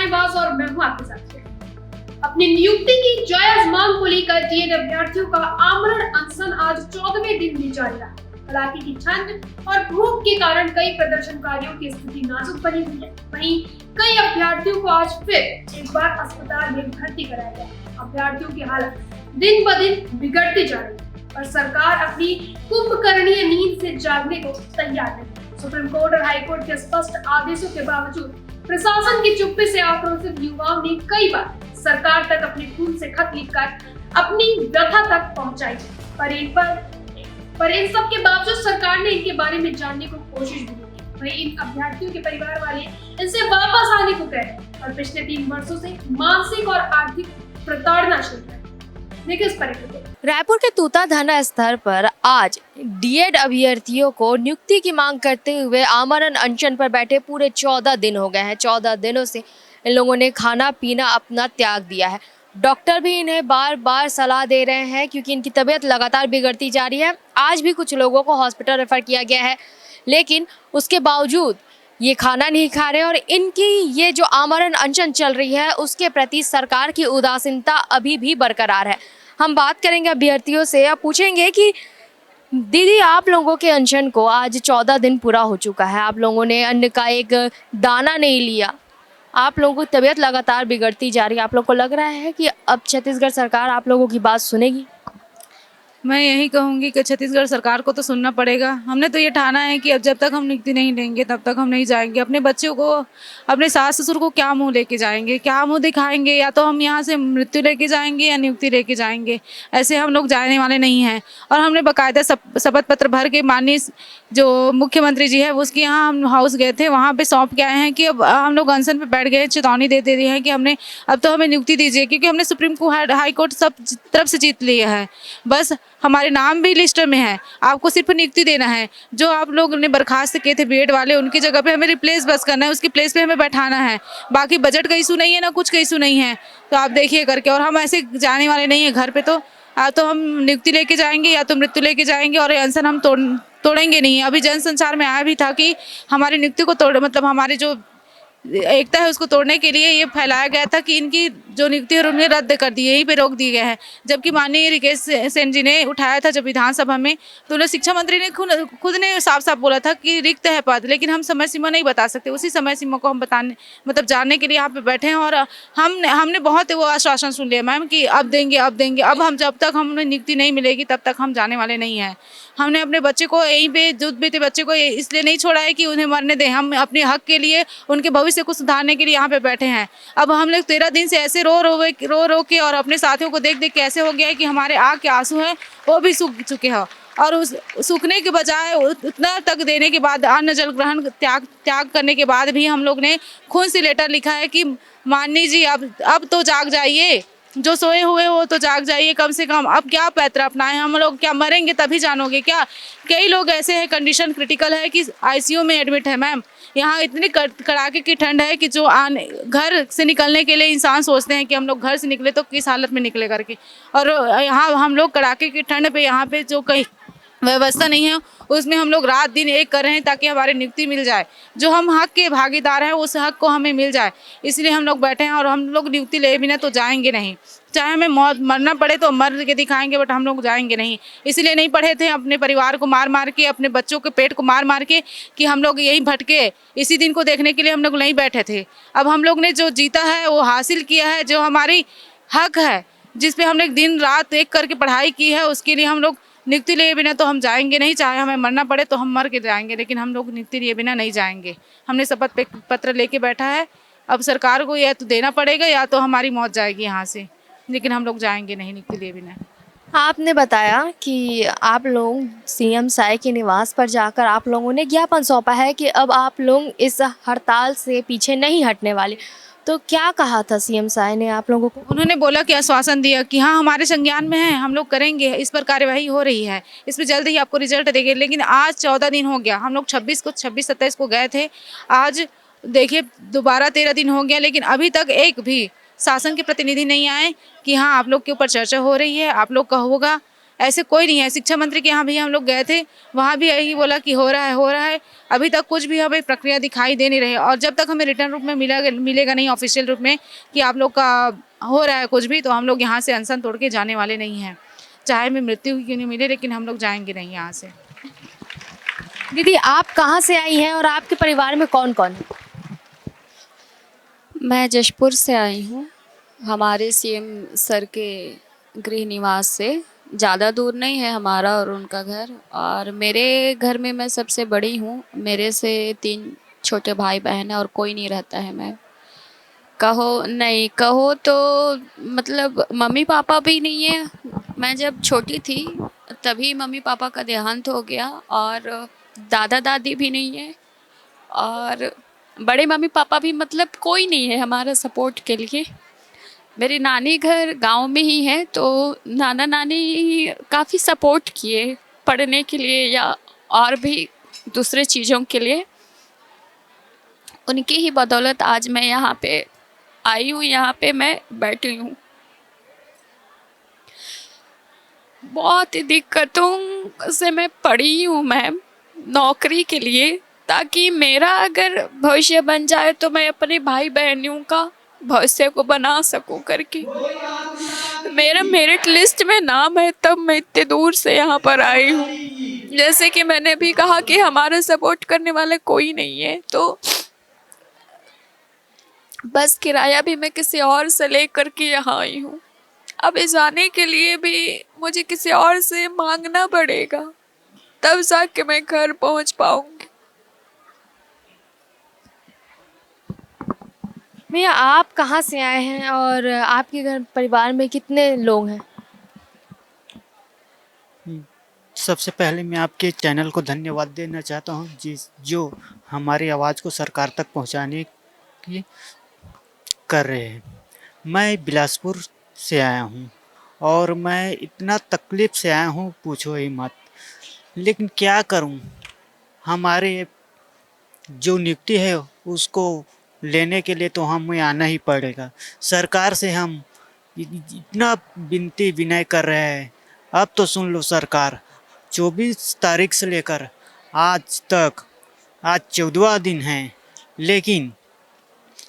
शाहनवाज और मैं हूं आपके साथ। अपनी नियुक्ति की जायज मांग को लेकर डीएड अभ्यर्थियों का आमरण अनशन आज 14वें दिन भी जारी रहा। कड़ाके की ठंड और भूख के कारण कई प्रदर्शनकारियों की स्थिति नाजुक बनी हुई है। वहीं कई अभ्यर्थियों को आज फिर एक बार अस्पताल में भर्ती कराया गया। अभ्यर्थियों की हालत दिन ब दिन बिगड़ती जा रही है और सरकार अपनी कुंभकर्णीय नींद से जागने को तैयार नहीं। सुप्रीम कोर्ट और हाई कोर्ट के स्पष्ट आदेशों के बावजूद प्रशासन की चुप्पी से आक्रोशित युवाओं ने कई बार सरकार तक अपने खून से खत लिखकर अपनी व्यथा तक पहुंचाई, पर इन सब के बावजूद सरकार ने इनके बारे में जानने को कोशिश भी नहीं की। वहीं इन अभ्यर्थियों के परिवार वाले इनसे वापस आने को कह रहे और पिछले 3 वर्षों से मानसिक और आर्थिक प्रताड़ना शुरू है। देखिए इस पर रायपुर के तूता थाना स्तर पर आज डीएड अभ्यर्थियों को नियुक्ति की मांग करते हुए आमरण अनशन पर बैठे पूरे 14 दिन हो गए हैं। 14 दिनों से इन लोगों ने खाना पीना अपना त्याग दिया है। डॉक्टर भी इन्हें बार बार सलाह दे रहे हैं क्योंकि इनकी तबीयत लगातार बिगड़ती जा रही है। आज भी कुछ लोगों को हॉस्पिटल रेफर किया गया है, लेकिन उसके बावजूद ये खाना नहीं खा रहे और इनकी ये जो आमरण अनशन चल रही है उसके प्रति सरकार की उदासीनता अभी भी बरकरार है। हम बात करेंगे अभ्यर्थियों से, अब पूछेंगे कि दीदी आप लोगों के अनशन को आज 14 दिन पूरा हो चुका है, आप लोगों ने अन्न का एक दाना नहीं लिया, आप लोगों की तबीयत लगातार बिगड़ती जा रही है, आप लोग को लग रहा है कि अब छत्तीसगढ़ सरकार आप लोगों की बात सुनेगी? मैं यही कहूँगी कि छत्तीसगढ़ सरकार को तो सुनना पड़ेगा। हमने तो ये ठाना है कि अब जब तक हम नियुक्ति नहीं लेंगे तब तक हम नहीं जाएंगे। अपने बच्चों को, अपने सास ससुर को क्या मुंह लेके जाएंगे, क्या मुंह दिखाएंगे? या तो हम यहाँ से मृत्यु लेके जाएंगे या नियुक्ति लेके जाएंगे। ऐसे हम लोग जाने वाले नहीं हैं। और हमने बाकायदा शपथ पत्र भर के माननीय जो मुख्यमंत्री जी है उसके यहाँ हम हाउस गए थे, वहाँ पे सौंप के आए हैं कि अब हम लोग अनशन पे बैठ गए, चेतावनी दे दी है कि हमने अब तो हमें नियुक्ति दीजिए, क्योंकि हमने सुप्रीम कोर्ट हाई कोर्ट सब तरफ से जीत लिया है। बस हमारे नाम भी लिस्ट में है, आपको सिर्फ नियुक्ति देना है। जो आप लोग ने बर्खास्त किए थे बीएड वाले, उनकी जगह पे हमें रिप्लेस बस करना है, उसकी प्लेस पे हमें बैठाना है। बाकी बजट का इशू नहीं है, ना कुछ का इशू नहीं है, तो आप देखिए करके। और हम ऐसे जाने वाले नहीं है घर पे, तो हम नियुक्ति लेके जाएंगे या तो मृत्यु लेके जाएंगे और अनशन हम तोड़ेंगे नहीं। अभी जन संचार में आया भी था कि हमारी नियुक्ति को मतलब हमारी जो एकता है उसको तोड़ने के लिए ये फैलाया गया था कि इनकी जो नियुक्ति है उन्हें रद्द कर दी, यहीं पे रोक दिए गए हैं। जबकि माननीय रिकेश सेन जी ने उठाया था जब विधानसभा में, तो उन्हें शिक्षा मंत्री ने खुद ने साफ साफ बोला था कि रिक्त है पद, लेकिन हम समय सीमा नहीं बता सकते। उसी समय सीमा को हम जानने के लिए यहाँ पे बैठे हैं। और हमने बहुत वो आश्वासन सुन लिया मैम कि अब देंगे अब देंगे। अब हम जब तक हमें नियुक्ति नहीं मिलेगी तब तक हम जाने वाले नहीं हैं। हमने अपने बच्चे को यहीं पे दूध पीते बच्चे को इसलिए नहीं छोड़ा है कि उन्हें मरने दें। हम अपने हक के लिए, उनके भविष्य को सुधारने के लिए यहाँ पे बैठे हैं। अब हम लोग 13 दिन से ऐसे रो के और अपने साथियों को देख के ऐसे हो गया है कि हमारे आँख के आंसू हैं वो भी सूख चुके हैं। और उस सूखने के बजाय उतना तक देने के बाद, अन्न जल ग्रहण त्याग करने के बाद भी हम लोग ने खून से लेटर लिखा है कि माननीय जी अब तो जाग जाइए, जो सोए हुए हो तो जाग जाइए कम से कम। अब क्या पैत्र अपनाएं हम लोग? क्या मरेंगे तभी जानोगे क्या? कई लोग ऐसे हैं, कंडीशन क्रिटिकल है कि आईसीयू में एडमिट है मैम। यहाँ इतनी कड़ाके की ठंड है कि जो घर से निकलने के लिए इंसान सोचते हैं कि हम लोग घर से निकले तो किस हालत में निकले करके। और यहाँ हम लोग कड़ाके की ठंड पे यहाँ पे जो कहीं व्यवस्था नहीं है उसमें हम लोग रात दिन एक कर रहे हैं ताकि हमारी नियुक्ति मिल जाए। जो हम हक के भागीदार हैं उस हक को हमें मिल जाए, इसलिए हम लोग बैठे हैं। और हम लोग नियुक्ति ले बिना तो जाएंगे नहीं, चाहे हमें मरना पड़े तो मर के दिखाएंगे, बट हम लोग जाएंगे नहीं। इसलिए नहीं पढ़े थे अपने परिवार को मार मार के, अपने बच्चों के पेट को मार मार के, कि हम लोग यहीं भटके। इसी दिन को देखने के लिए हम लोग नहीं बैठे थे। अब हम लोग ने जो जीता है वो हासिल किया है, जो हमारी हक है, जिस पे हमने दिन रात एक करके पढ़ाई की है, उसके लिए हम लोग नियुक्ति लिए बिना तो हम जाएंगे नहीं। चाहे हमें मरना पड़े तो हम मर के जाएंगे, लेकिन हम लोग नियुक्ति लिए बिना नहीं जाएंगे। हमने शपथ पत्र लेके बैठा है। अब सरकार को या तो देना पड़ेगा या तो हमारी मौत जाएगी यहाँ से, लेकिन हम लोग जाएंगे नहीं नियुक्ति लिए बिना। आपने बताया कि आप लोग सीएम साय के निवास पर जाकर आप लोगों ने ज्ञापन सौंपा है कि अब आप लोग इस हड़ताल से पीछे नहीं हटने वाले, तो क्या कहा था सीएम साय ने आप लोगों को? उन्होंने बोला कि आश्वासन दिया कि हाँ हमारे संज्ञान में है, हम लोग करेंगे, इस पर कार्यवाही हो रही है, इस पर जल्द ही आपको रिजल्ट देंगे। लेकिन आज 14 दिन हो गया, हम लोग 26-27 को गए थे, आज देखिए दोबारा 13 दिन हो गया, लेकिन अभी तक एक भी शासन के प्रतिनिधि नहीं आए कि हाँ आप लोग के ऊपर चर्चा हो रही है, आप लोग का होगा। ऐसे कोई नहीं है। शिक्षा मंत्री के यहाँ भी हम लोग गए थे, वहाँ भी यही बोला कि हो रहा है। अभी तक कुछ भी हमें प्रक्रिया दिखाई दे नहीं रही है। और जब तक हमें रिटर्न रूप में मिलेगा नहीं, ऑफिशियल रूप में कि आप लोग का हो रहा है कुछ भी, तो हम लोग यहाँ से अनशन तोड़ के जाने वाले नहीं हैं। चाहे हमें मृत्यु क्यों नहीं मिले, लेकिन हम लोग जाएंगे नहीं यहाँ से। दीदी, आप कहाँ से आई हैं और आपके परिवार में कौन कौन है? मैं जशपुर से आई हूँ, हमारे सीएम सर के गृह निवास से। ज़्यादा दूर नहीं है हमारा और उनका घर। और मेरे घर में मैं सबसे बड़ी हूँ, मेरे से 3 छोटे भाई बहन हैं और कोई नहीं रहता है। मैं कहो तो मतलब मम्मी पापा भी नहीं है। मैं जब छोटी थी तभी मम्मी पापा का देहांत हो गया, और दादा दादी भी नहीं है, और बड़े मम्मी पापा भी, मतलब कोई नहीं है हमारा सपोर्ट के लिए। मेरी नानी घर गांव में ही है, तो नाना नानी काफ़ी सपोर्ट किए पढ़ने के लिए या और भी दूसरे चीज़ों के लिए। उनकी ही बदौलत आज मैं यहाँ पे आई हूँ, यहाँ पे मैं बैठी हूँ। बहुत ही दिक्कतों से मैं पड़ी हूँ मैम, नौकरी के लिए, ताकि मेरा अगर भविष्य बन जाए तो मैं अपने भाई बहनों का भविष्य को बना सकूं करके। मेरा मेरिट लिस्ट में नाम है, तब मैं इतने दूर से यहाँ पर आई हूँ। जैसे कि मैंने भी कहा कि हमारा सपोर्ट करने वाला कोई नहीं है, तो बस किराया भी मैं किसी और से ले करके यहाँ आई हूँ। अब इस आने के लिए भी मुझे किसी और से मांगना पड़ेगा, तब जाके मैं घर पहुँच पाऊंगी। भैया, आप कहाँ से आए हैं और आपके घर परिवार में कितने लोग हैं? सबसे पहले मैं आपके चैनल को धन्यवाद देना चाहता हूँ जो हमारी आवाज़ को सरकार तक पहुँचाने की कर रहे हैं। मैं बिलासपुर से आया हूँ और मैं इतना तकलीफ़ से आया हूँ, पूछो ही मत। लेकिन क्या करूँ, हमारे जो नियुक्ति है उसको लेने के लिए तो हमें आना ही पड़ेगा। सरकार से हम इतना विनती विनय कर रहे हैं, अब तो सुन लो सरकार। 24 तारीख से लेकर आज तक, आज 14वां दिन है, लेकिन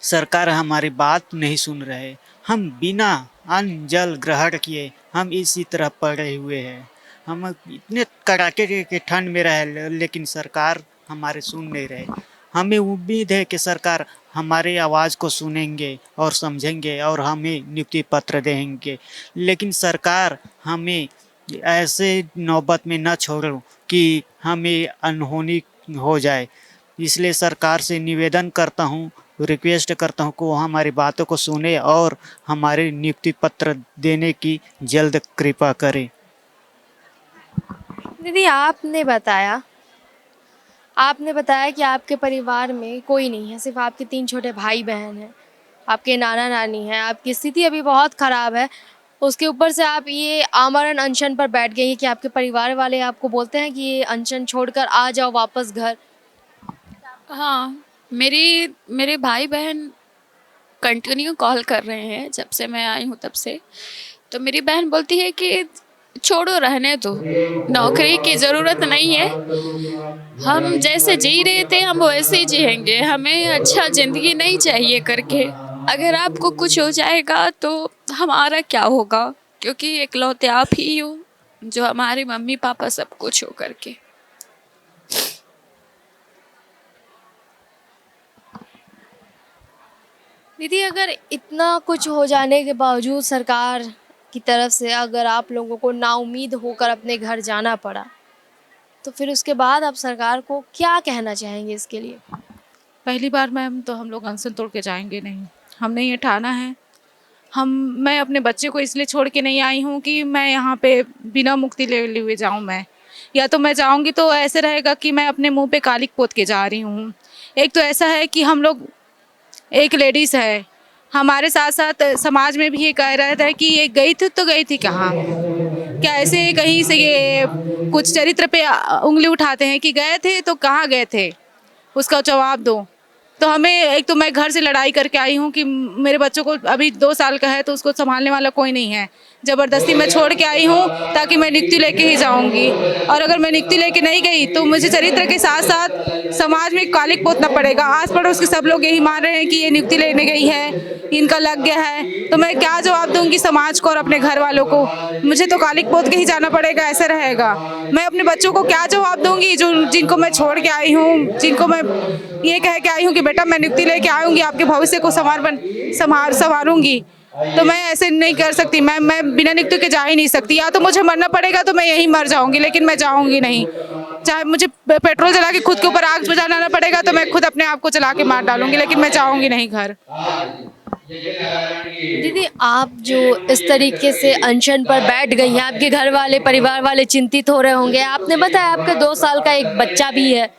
सरकार हमारी बात नहीं सुन रहे। हम बिना अन्न जल ग्रहण किए हम इसी तरह पड़े हुए हैं। हम इतने कड़ाके के ठंड में रहे, लेकिन सरकार हमारे सुन नहीं रहे। हमें उम्मीद है कि सरकार हमारी आवाज़ को सुनेंगे और समझेंगे और हमें नियुक्ति पत्र देंगे, लेकिन सरकार हमें ऐसे नौबत में न छोड़ो कि हमें अनहोनी हो जाए। इसलिए सरकार से निवेदन करता हूँ, रिक्वेस्ट करता हूँ कि वो हमारी बातों को सुने और हमारे नियुक्ति पत्र देने की जल्द कृपा करें। दीदी, आपने बताया कि आपके परिवार में कोई नहीं है, सिर्फ आपके 3 छोटे भाई बहन हैं, आपके नाना नानी हैं, आपकी स्थिति अभी बहुत ख़राब है। उसके ऊपर से आप ये आमरण अनशन पर बैठ गई हैं कि आपके परिवार वाले आपको बोलते हैं कि ये अनशन छोड़कर आ जाओ वापस घर। हाँ, मेरे भाई बहन कंटिन्यू कॉल कर रहे हैं जब से मैं आई हूँ तब से। तो मेरी बहन बोलती है कि छोड़ो, रहने दो, नौकरी की ज़रूरत नहीं है, हम जैसे जी रहे थे हम वैसे ही जिएंगे, हमें अच्छा ज़िंदगी नहीं चाहिए करके। अगर आपको कुछ हो जाएगा तो हमारा क्या होगा, क्योंकि इकलौते आप ही हो जो हमारे मम्मी पापा सब कुछ हो करके। दीदी, अगर इतना कुछ हो जाने के बावजूद सरकार की तरफ से अगर आप लोगों को नाउम्मीद होकर अपने घर जाना पड़ा, तो फिर उसके बाद आप सरकार को क्या कहना चाहेंगे इसके लिए? पहली बार मैम तो हम लोग अनशन तोड़ के जाएंगे नहीं। हमने ये ठाना है। मैं अपने बच्चे को इसलिए छोड़ के नहीं आई हूँ कि मैं यहाँ पे बिना मुक्ति ले हुए जाऊँ। मैं या तो मैं जाऊँगी तो ऐसे रहेगा कि मैं अपने मुंह पे कालिक पोत के जा रही हूँ। एक तो ऐसा है कि हम लोग, एक लेडीज़ है, हमारे साथ साथ समाज में भी ये कह रहा था कि ये गई थी तो गई थी कहाँ, क्या ऐसे कहीं से ये कुछ चरित्र पे उंगली उठाते हैं कि गए थे तो कहाँ गए थे, उसका जवाब दो। तो हमें, एक तो मैं घर से लड़ाई करके आई हूँ कि मेरे बच्चों को, अभी 2 साल का है तो उसको संभालने वाला कोई नहीं है। ज़बरदस्ती मैं छोड़ के आई हूँ ताकि मैं नियुक्ति लेके ही जाऊँगी। और अगर मैं नियुक्ति लेके नहीं गई तो मुझे चरित्र के साथ साथ समाज में कालिक पोतना पड़ेगा। आस पड़ोस के सब लोग यही मान रहे हैं कि ये नियुक्ति लेने गई है, इनका लग गया है, तो मैं क्या जवाब दूंगी समाज को और अपने घर वालों को? मुझे तो कालिक पोत के ही जाना पड़ेगा, ऐसा रहेगा। मैं अपने बच्चों को क्या जवाब दूंगी जो जिनको मैं छोड़ के आई हूँ, जिनको मैं ये कह के आई हूँ कि बेटा मैं नियुक्ति लेके आऊँगी, आपके भविष्य को संवारूंगी। तो मैं ऐसे नहीं कर सकती। मैं बिना नियुक्ति के जा ही नहीं सकती। या तो मुझे मरना पड़ेगा तो मैं यहीं मर जाऊंगी, लेकिन मैं जाऊंगी नहीं। चाहे मुझे पेट्रोल जला के खुद के ऊपर आग बुझाना पड़ेगा तो मैं खुद अपने आप को जला के मार डालूंगी, लेकिन मैं जाऊंगी नहीं घर। दीदी, आप जो इस तरीके से अनशन पर बैठ गई हैं, आपके घर वाले, परिवार वाले चिंतित हो रहे होंगे। आपने बताया आपके 2 साल का एक बच्चा भी है,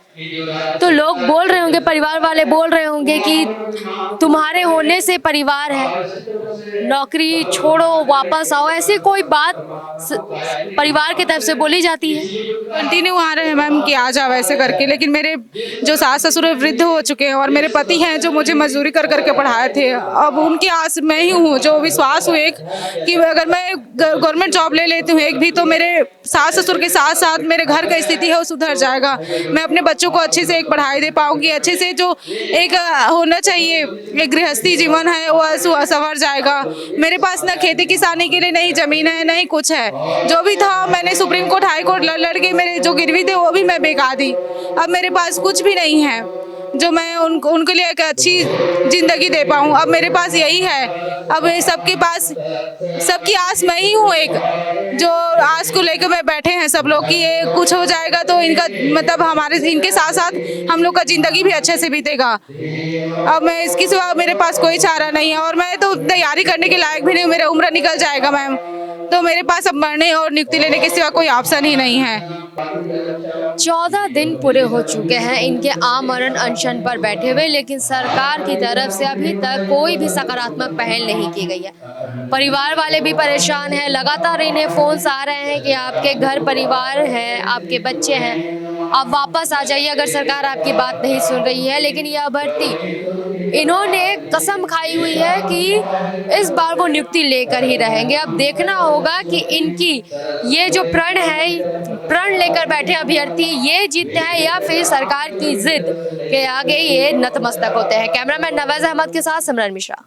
तो लोग बोल रहे होंगे, परिवार वाले बोल रहे होंगे कि तुम्हारे होने से परिवार है, नौकरी छोड़ो वापस आओ, ऐसी कोई बात परिवार की तरफ से बोली जाती है? कंटिन्यू आ रहे हैं मैम कि आ जाओ ऐसे करके, लेकिन मेरे जो सास ससुर वृद्ध हो चुके हैं और मेरे पति हैं जो मुझे मजदूरी कर करके पढ़ाए थे, अब उनकी आस मैं ही हूँ जो विश्वास हुए कि अगर मैं गवर्नमेंट जॉब ले लेती हूँ एक भी, तो मेरे सास ससुर के साथ साथ मेरे घर का स्थिति है वो सुधर जाएगा। मैं अपने बच्चों को अच्छे से एक पढ़ाई दे पाऊंगी, अच्छे से जो एक होना चाहिए एक गृहस्थी जीवन है वो संवर जाएगा। मेरे पास ना खेती किसानी के लिए नहीं जमीन है, नहीं कुछ है। जो भी था मैंने सुप्रीम कोर्ट, हाई कोर्ट लड़ के मेरे जो गिरवी थे वो भी मैं बेचा दी। अब मेरे पास कुछ भी नहीं है जो मैं उनके लिए एक अच्छी जिंदगी दे पाऊँ। अब मेरे पास यही है। अब सबके पास सबकी आस मैं ही हूँ, एक जो आस को लेकर मैं बैठे हैं सब लोग कि ये कुछ हो जाएगा तो इनका मतलब हमारे इनके साथ साथ हम लोग का जिंदगी भी अच्छे से बीतेगा। अब मैं इसके सिवा मेरे पास कोई चारा नहीं है और मैं तो तैयारी करने के लायक भी नहीं हूँ, मेरा उम्र निकल जाएगा मैम, तो मेरे पास अब मरने और नियुक्ति लेने के सिवा कोई ऑप्शन ही नहीं है। 14 दिन पूरे हो चुके हैं इनके आमरण अनशन पर बैठे हुए, लेकिन सरकार की तरफ से अभी तक कोई भी सकारात्मक पहल नहीं की गई है। परिवार वाले भी परेशान हैं, लगातार इन्हें फोन्स आ रहे हैं कि आपके घर परिवार है, आपके बच्चे हैं, आप वापस आ जाइए अगर सरकार आपकी बात नहीं सुन रही है। लेकिन यह अभ्यर्थी इन्होंने कसम खाई हुई है कि इस बार वो नियुक्ति लेकर ही रहेंगे। अब देखना होगा कि इनकी ये जो प्रण लेकर बैठे अभ्यर्थी ये जीतते हैं या फिर सरकार की जिद के आगे ये नतमस्तक होते हैं। कैमरामैन नवाज अहमद के साथ सिमरन मिश्रा।